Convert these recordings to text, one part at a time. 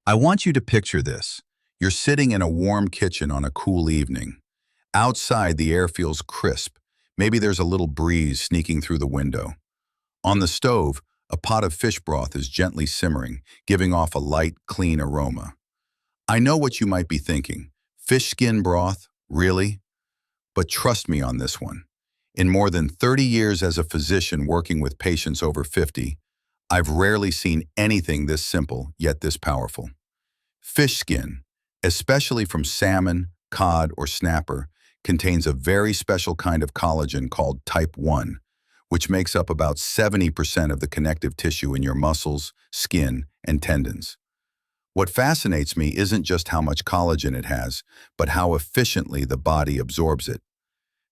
I want you to picture this. You're sitting in a warm kitchen on a cool evening. Outside, the air feels crisp. Maybe there's a little breeze sneaking through the window. On the stove, a pot of fish broth is gently simmering, giving off a light, clean aroma. I know what you might be thinking. Fish skin broth? Really? But trust me on this one. In more than 30 years as a physician working with patients over 50, I've rarely seen anything this simple, yet this powerful. Fish skin, especially from salmon, cod, or snapper, contains a very special kind of collagen called type 1, which makes up about 70% of the connective tissue in your muscles, skin, and tendons. What fascinates me isn't just how much collagen it has, but how efficiently the body absorbs it.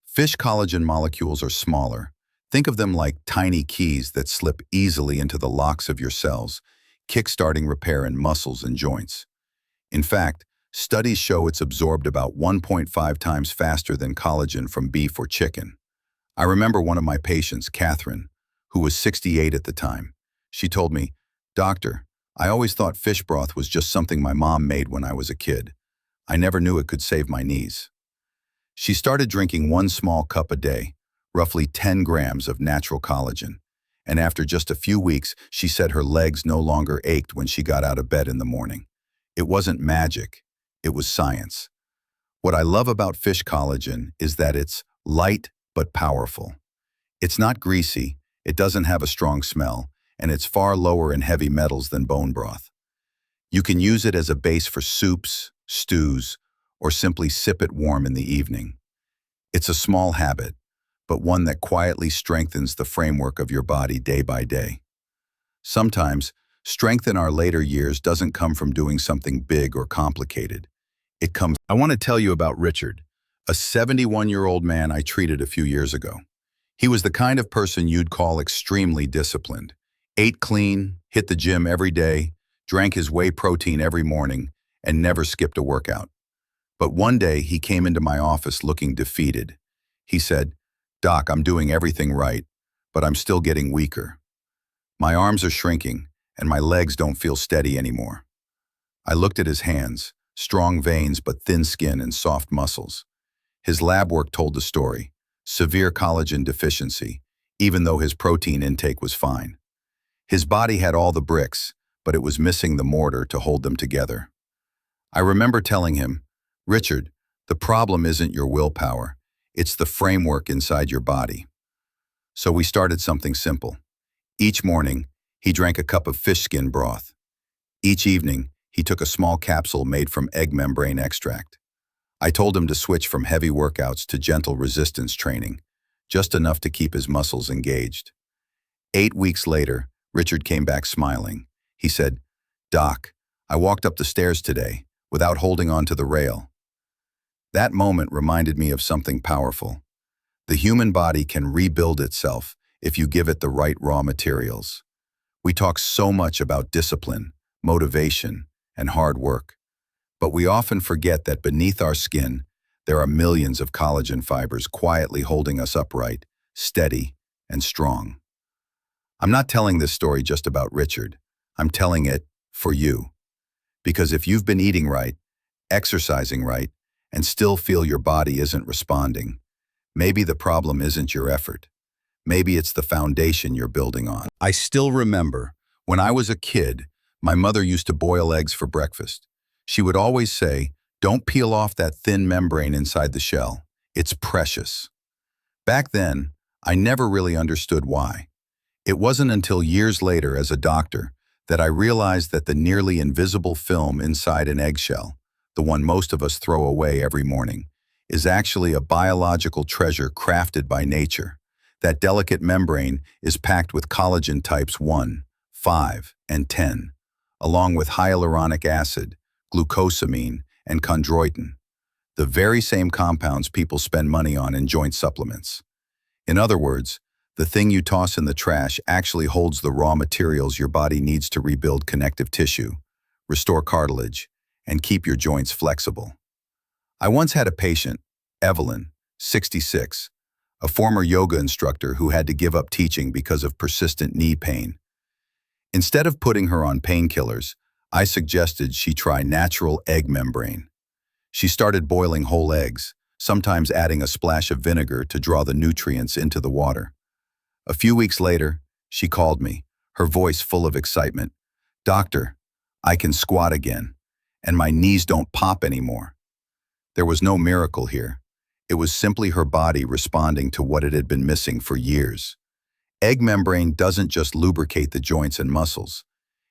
Fish collagen molecules are smaller. Think of them like tiny keys that slip easily into the locks of your cells, kickstarting repair in muscles and joints. In fact, studies show it's absorbed about 1.5 times faster than collagen from beef or chicken. I remember one of my patients, Catherine, who was 68 at the time. She told me, "Doctor, I always thought fish broth was just something my mom made when I was a kid. I never knew it could save my knees." She started drinking one small cup a day, roughly 10 grams of natural collagen, and after just a few weeks, she said her legs no longer ached when she got out of bed in the morning. It wasn't magic, it was science. What I love about fish collagen is that it's light but powerful. It's not greasy, it doesn't have a strong smell, and it's far lower in heavy metals than bone broth. You can use it as a base for soups, stews, or simply sip it warm in the evening. It's a small habit, but one that quietly strengthens the framework of your body day by day. Sometimes, strength in our later years doesn't come from doing something big or complicated. I want to tell you about Richard, a 71-year-old man I treated a few years ago. He was the kind of person you'd call extremely disciplined. Ate clean, hit the gym every day, drank his whey protein every morning, and never skipped a workout. But one day, he came into my office looking defeated. He said, "Doc, I'm doing everything right, but I'm still getting weaker. My arms are shrinking, and my legs don't feel steady anymore." I looked at his hands, strong veins but thin skin and soft muscles. His lab work told the story, severe collagen deficiency, even though his protein intake was fine. His body had all the bricks, but it was missing the mortar to hold them together. I remember telling him, "Richard, the problem isn't your willpower, it's the framework inside your body." So we started something simple. Each morning, he drank a cup of fish skin broth. Each evening, he took a small capsule made from egg membrane extract. I told him to switch from heavy workouts to gentle resistance training, just enough to keep his muscles engaged. 8 weeks later, Richard came back smiling. He said, "Doc, I walked up the stairs today without holding on to the rail." That moment reminded me of something powerful. The human body can rebuild itself if you give it the right raw materials. We talk so much about discipline, motivation, and hard work, but we often forget that beneath our skin, there are millions of collagen fibers quietly holding us upright, steady, and strong. I'm not telling this story just about Richard. I'm telling it for you. Because if you've been eating right, exercising right, and still feel your body isn't responding, maybe the problem isn't your effort. Maybe it's the foundation you're building on. I still remember, when I was a kid, my mother used to boil eggs for breakfast. She would always say, "Don't peel off that thin membrane inside the shell. It's precious." Back then, I never really understood why. It wasn't until years later as a doctor that I realized that the nearly invisible film inside an eggshell, the one most of us throw away every morning, is actually a biological treasure crafted by nature. That delicate membrane is packed with collagen types 1, 5, and 10, along with hyaluronic acid, glucosamine, and chondroitin, the very same compounds people spend money on in joint supplements. In other words, the thing you toss in the trash actually holds the raw materials your body needs to rebuild connective tissue, restore cartilage, and keep your joints flexible. I once had a patient, Evelyn, 66, a former yoga instructor who had to give up teaching because of persistent knee pain. Instead of putting her on painkillers, I suggested she try natural egg membrane. She started boiling whole eggs, sometimes adding a splash of vinegar to draw the nutrients into the water. A few weeks later, she called me, her voice full of excitement. "Doctor, I can squat again, and my knees don't pop anymore." There was no miracle here. It was simply her body responding to what it had been missing for years. Egg membrane doesn't just lubricate the joints and muscles.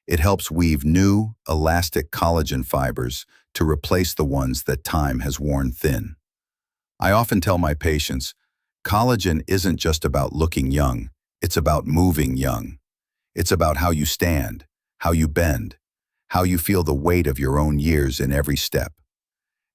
It helps weave new, elastic collagen fibers to replace the ones that time has worn thin. I often tell my patients, collagen isn't just about looking young, it's about moving young. It's about how you stand, how you bend, how you feel the weight of your own years in every step.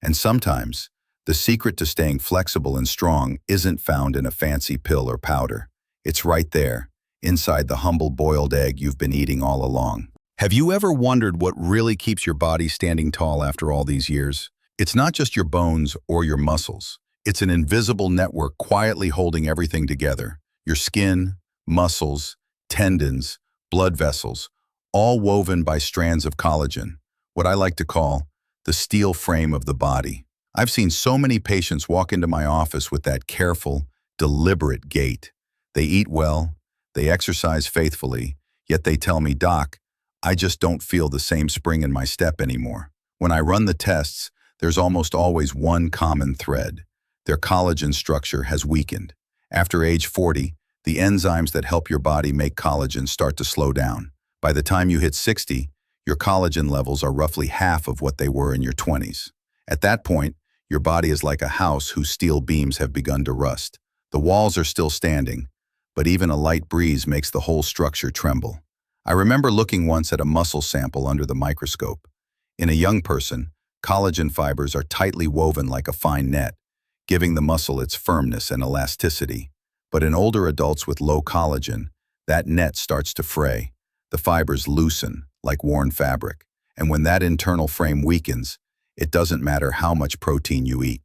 And sometimes, the secret to staying flexible and strong isn't found in a fancy pill or powder. It's right there, inside the humble boiled egg you've been eating all along. Have you ever wondered what really keeps your body standing tall after all these years? It's not just your bones or your muscles. It's an invisible network quietly holding everything together. Your skin, muscles, tendons, blood vessels, all woven by strands of collagen, what I like to call the steel frame of the body. I've seen so many patients walk into my office with that careful, deliberate gait. They eat well, they exercise faithfully, yet they tell me, "Doc, I just don't feel the same spring in my step anymore." When I run the tests, there's almost always one common thread. Their collagen structure has weakened. After age 40, the enzymes that help your body make collagen start to slow down. By the time you hit 60, your collagen levels are roughly half of what they were in your 20s. At that point, your body is like a house whose steel beams have begun to rust. The walls are still standing, but even a light breeze makes the whole structure tremble. I remember looking once at a muscle sample under the microscope. In a young person, collagen fibers are tightly woven like a fine net, giving the muscle its firmness and elasticity. But in older adults with low collagen, that net starts to fray. The fibers loosen, like worn fabric. And when that internal frame weakens, it doesn't matter how much protein you eat.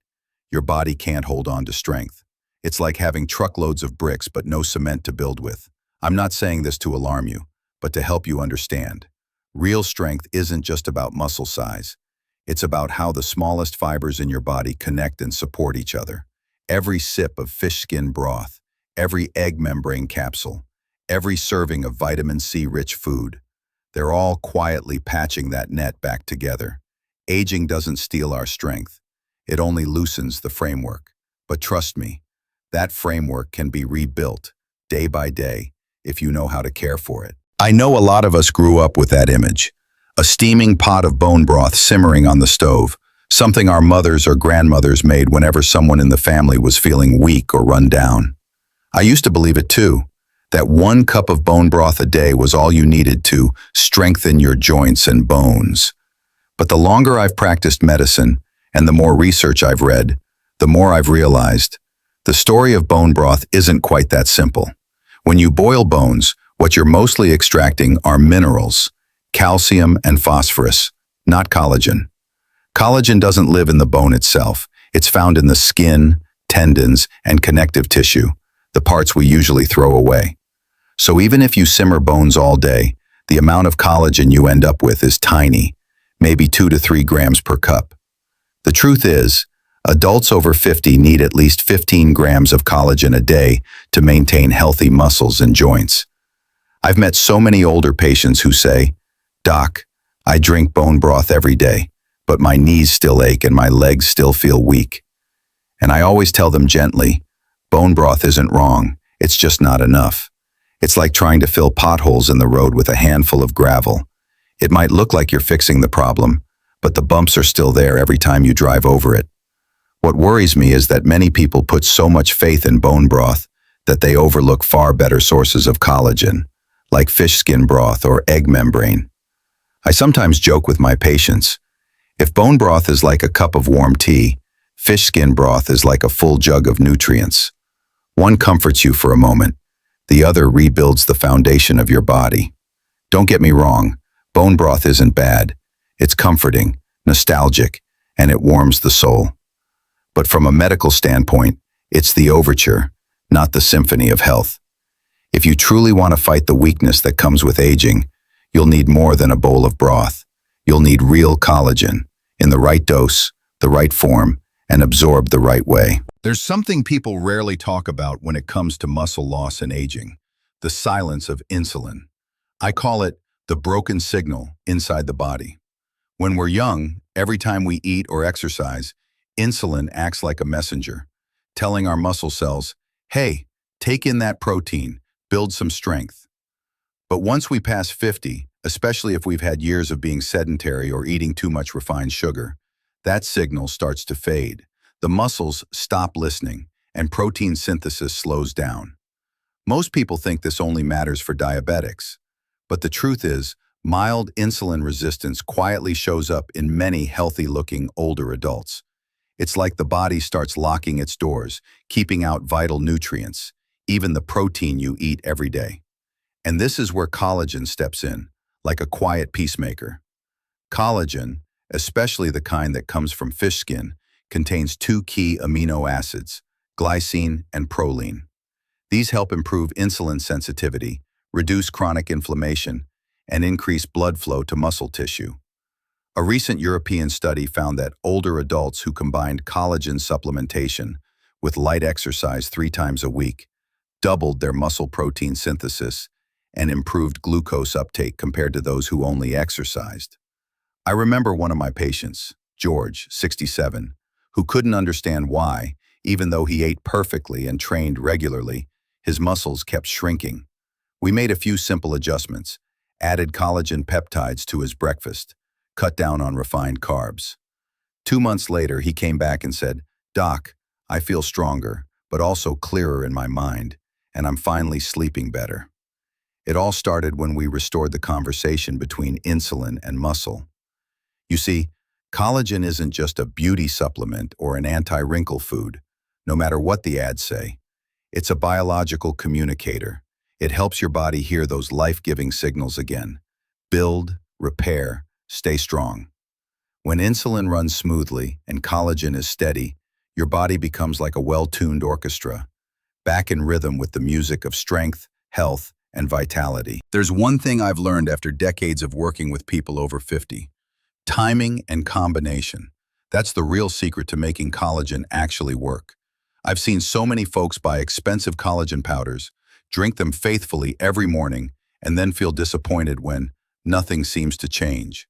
Your body can't hold on to strength. It's like having truckloads of bricks but no cement to build with. I'm not saying this to alarm you, but to help you understand. Real strength isn't just about muscle size. It's about how the smallest fibers in your body connect and support each other. Every sip of fish skin broth, every egg membrane capsule, every serving of vitamin C-rich food, they're all quietly patching that net back together. Aging doesn't steal our strength. It only loosens the framework. But trust me, that framework can be rebuilt day by day if you know how to care for it. I know a lot of us grew up with that image. A steaming pot of bone broth simmering on the stove, something our mothers or grandmothers made whenever someone in the family was feeling weak or run down. I used to believe it too, that 1 cup of bone broth a day was all you needed to strengthen your joints and bones. But the longer I've practiced medicine and the more research I've read, the more I've realized the story of bone broth isn't quite that simple. When you boil bones, what you're mostly extracting are minerals, calcium and phosphorus, not collagen. Collagen doesn't live in the bone itself. It's found in the skin, tendons, and connective tissue, the parts we usually throw away. So even if you simmer bones all day, the amount of collagen you end up with is tiny, maybe 2 to 3 grams per cup. The truth is, adults over 50 need at least 15 grams of collagen a day to maintain healthy muscles and joints. I've met so many older patients who say, "Doc, I drink bone broth every day, but my knees still ache and my legs still feel weak." And I always tell them gently, bone broth isn't wrong, it's just not enough. It's like trying to fill potholes in the road with a handful of gravel. It might look like you're fixing the problem, but the bumps are still there every time you drive over it. What worries me is that many people put so much faith in bone broth that they overlook far better sources of collagen, like fish skin broth or egg membrane. I sometimes joke with my patients, if bone broth is like a cup of warm tea, fish skin broth is like a full jug of nutrients. One comforts you for a moment, the other rebuilds the foundation of your body. Don't get me wrong, bone broth isn't bad. It's comforting, nostalgic, and it warms the soul. But from a medical standpoint, it's the overture, not the symphony of health. If you truly want to fight the weakness that comes with aging, you'll need more than a bowl of broth. You'll need real collagen in the right dose, the right form, and absorbed the right way. There's something people rarely talk about when it comes to muscle loss and aging, the silence of insulin. I call it the broken signal inside the body. When we're young, every time we eat or exercise, insulin acts like a messenger, telling our muscle cells, hey, take in that protein, build some strength. But once we pass 50, especially if we've had years of being sedentary or eating too much refined sugar, that signal starts to fade. The muscles stop listening, and protein synthesis slows down. Most people think this only matters for diabetics. But the truth is, mild insulin resistance quietly shows up in many healthy-looking older adults. It's like the body starts locking its doors, keeping out vital nutrients, even the protein you eat every day. And this is where collagen steps in, like a quiet peacemaker. Collagen, especially the kind that comes from fish skin, contains two key amino acids, glycine and proline. These help improve insulin sensitivity, reduce chronic inflammation, and increase blood flow to muscle tissue. A recent European study found that older adults who combined collagen supplementation with light exercise 3 times a week doubled their muscle protein synthesis and improved glucose uptake compared to those who only exercised. I remember one of my patients, George, 67, who couldn't understand why, even though he ate perfectly and trained regularly, his muscles kept shrinking. We made a few simple adjustments, added collagen peptides to his breakfast, cut down on refined carbs. 2 months later, he came back and said, "Doc, I feel stronger, but also clearer in my mind, and I'm finally sleeping better." It all started when we restored the conversation between insulin and muscle. You see, collagen isn't just a beauty supplement or an anti-wrinkle food, no matter what the ads say. It's a biological communicator. It helps your body hear those life-giving signals again. Build, repair, stay strong. When insulin runs smoothly and collagen is steady, your body becomes like a well-tuned orchestra, back in rhythm with the music of strength, health, and vitality. There's one thing I've learned after decades of working with people over 50. Timing and combination. That's the real secret to making collagen actually work. I've seen so many folks buy expensive collagen powders, drink them faithfully every morning, and then feel disappointed when nothing seems to change.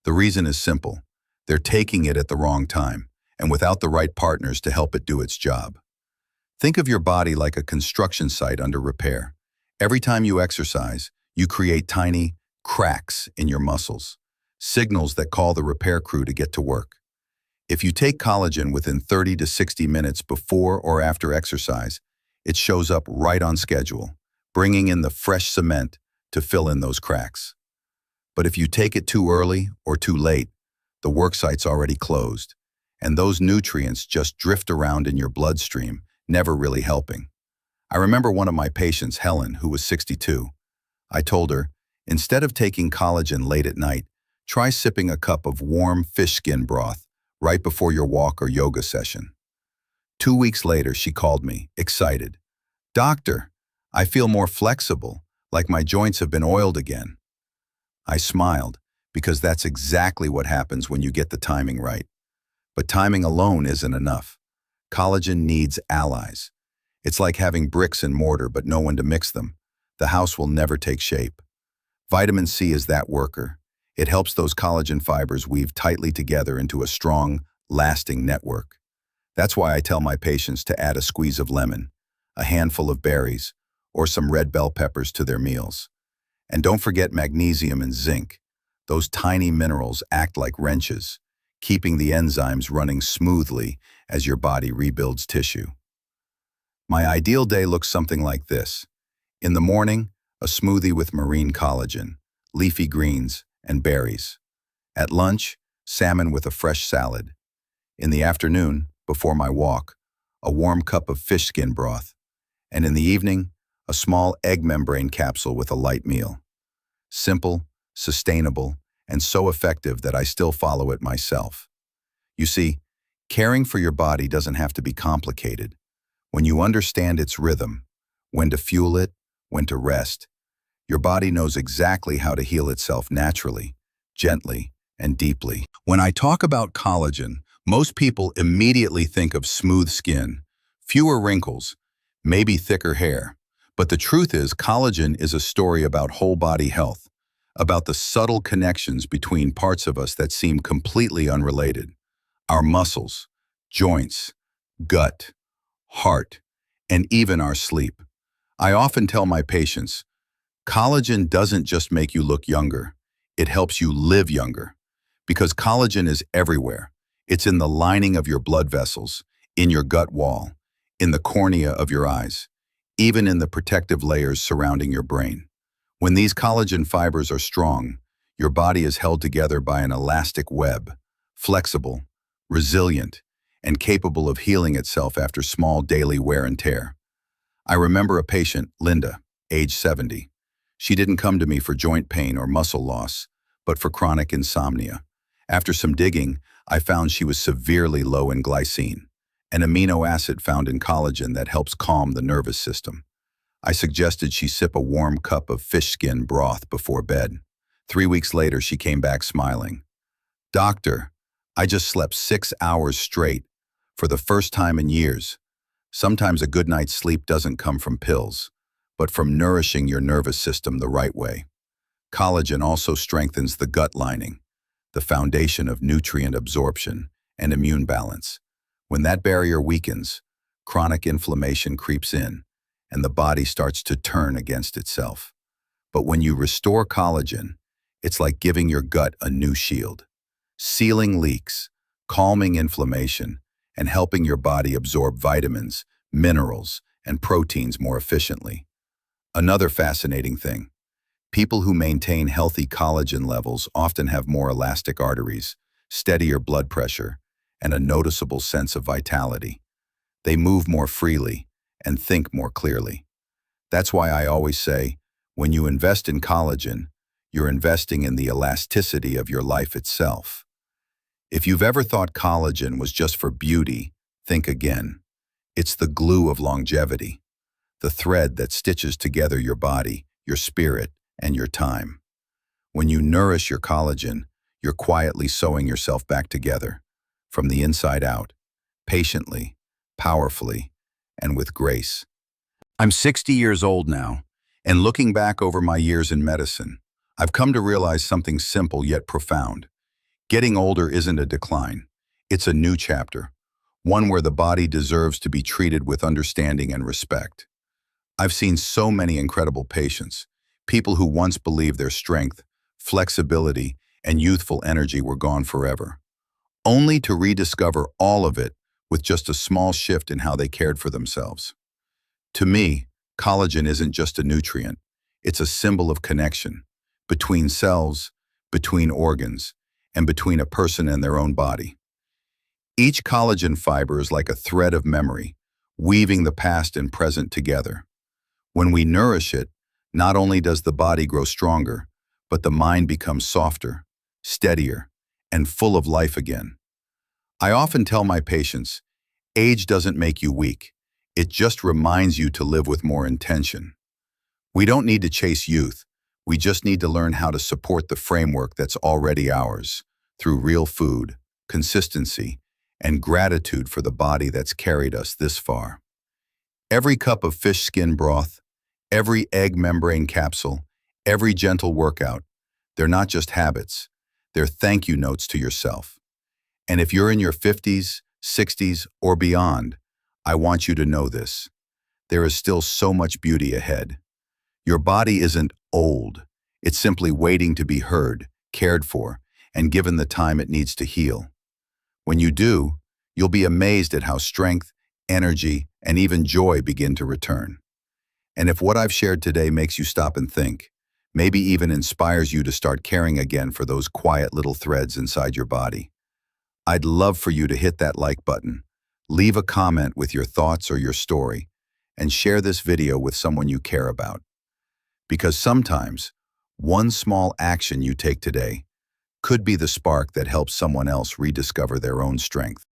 The reason is simple. They're taking it at the wrong time, and without the right partners to help it do its job. Think of your body like a construction site under repair. Every time you exercise, you create tiny cracks in your muscles, signals that call the repair crew to get to work. If you take collagen within 30 to 60 minutes before or after exercise, it shows up right on schedule, bringing in the fresh cement to fill in those cracks. But if you take it too early or too late, the work site's already closed, and those nutrients just drift around in your bloodstream, never really helping. I remember one of my patients, Helen, who was 62. I told her, instead of taking collagen late at night, try sipping a cup of warm fish skin broth right before your walk or yoga session. 2 weeks later, she called me, excited. "Doctor, I feel more flexible, like my joints have been oiled again." I smiled, because that's exactly what happens when you get the timing right. But timing alone isn't enough. Collagen needs allies. It's like having bricks and mortar but no one to mix them. The house will never take shape. Vitamin C is that worker. It helps those collagen fibers weave tightly together into a strong, lasting network. That's why I tell my patients to add a squeeze of lemon, a handful of berries, or some red bell peppers to their meals. And don't forget magnesium and zinc. Those tiny minerals act like wrenches, keeping the enzymes running smoothly as your body rebuilds tissue. My ideal day looks something like this. In the morning, a smoothie with marine collagen, leafy greens, and berries. At lunch, salmon with a fresh salad. In the afternoon, before my walk, a warm cup of fish skin broth. And in the evening, a small egg membrane capsule with a light meal. Simple, sustainable, and so effective that I still follow it myself. You see, caring for your body doesn't have to be complicated. When you understand its rhythm, when to fuel it, when to rest, your body knows exactly how to heal itself naturally, gently, and deeply. When I talk about collagen, most people immediately think of smooth skin, fewer wrinkles, maybe thicker hair. But the truth is, collagen is a story about whole body health, about the subtle connections between parts of us that seem completely unrelated. Our muscles, joints, gut, heart, and even our sleep. I often tell my patients, collagen doesn't just make you look younger, it helps you live younger. Because collagen is everywhere. It's in the lining of your blood vessels, in your gut wall, in the cornea of your eyes, even in the protective layers surrounding your brain. When these collagen fibers are strong, your body is held together by an elastic web, flexible, resilient, and capable of healing itself after small daily wear and tear. I remember a patient, Linda, age 70. She didn't come to me for joint pain or muscle loss, but for chronic insomnia. After some digging, I found she was severely low in glycine, an amino acid found in collagen that helps calm the nervous system. I suggested she sip a warm cup of fish skin broth before bed. 3 weeks later, she came back smiling. "Doctor, I just slept 6 hours straight for the first time in years." Sometimes a good night's sleep doesn't come from pills, but from nourishing your nervous system the right way. Collagen also strengthens the gut lining, the foundation of nutrient absorption and immune balance. When that barrier weakens, chronic inflammation creeps in, and the body starts to turn against itself. But when you restore collagen, it's like giving your gut a new shield, sealing leaks, calming inflammation, and helping your body absorb vitamins, minerals, and proteins more efficiently. Another fascinating thing, people who maintain healthy collagen levels often have more elastic arteries, steadier blood pressure, and a noticeable sense of vitality. They move more freely and think more clearly. That's why I always say, when you invest in collagen, you're investing in the elasticity of your life itself. If you've ever thought collagen was just for beauty, think again. It's the glue of longevity, the thread that stitches together your body, your spirit, and your time. When you nourish your collagen, you're quietly sewing yourself back together, from the inside out, patiently, powerfully, and with grace. I'm 60 years old now, and looking back over my years in medicine, I've come to realize something simple yet profound. Getting older isn't a decline. It's a new chapter, one where the body deserves to be treated with understanding and respect. I've seen so many incredible patients, people who once believed their strength, flexibility, and youthful energy were gone forever, only to rediscover all of it with just a small shift in how they cared for themselves. To me, collagen isn't just a nutrient. It's a symbol of connection between cells, between organs, and between a person and their own body. Each collagen fiber is like a thread of memory, weaving the past and present together. When we nourish it, not only does the body grow stronger, but the mind becomes softer, steadier, and full of life again. I often tell my patients, age doesn't make you weak. It just reminds you to live with more intention. We don't need to chase youth. We just need to learn how to support the framework that's already ours, through real food, consistency, and gratitude for the body that's carried us this far. Every cup of fish skin broth, every egg membrane capsule, every gentle workout, they're not just habits, they're thank you notes to yourself. And if you're in your 50s, 60s, or beyond, I want you to know this. There is still so much beauty ahead. Your body isn't old. It's simply waiting to be heard, cared for, and given the time it needs to heal. When you do, you'll be amazed at how strength, energy, and even joy begin to return. And if what I've shared today makes you stop and think, maybe even inspires you to start caring again for those quiet little threads inside your body, I'd love for you to hit that like button, leave a comment with your thoughts or your story, and share this video with someone you care about. Because sometimes, one small action you take today could be the spark that helps someone else rediscover their own strength.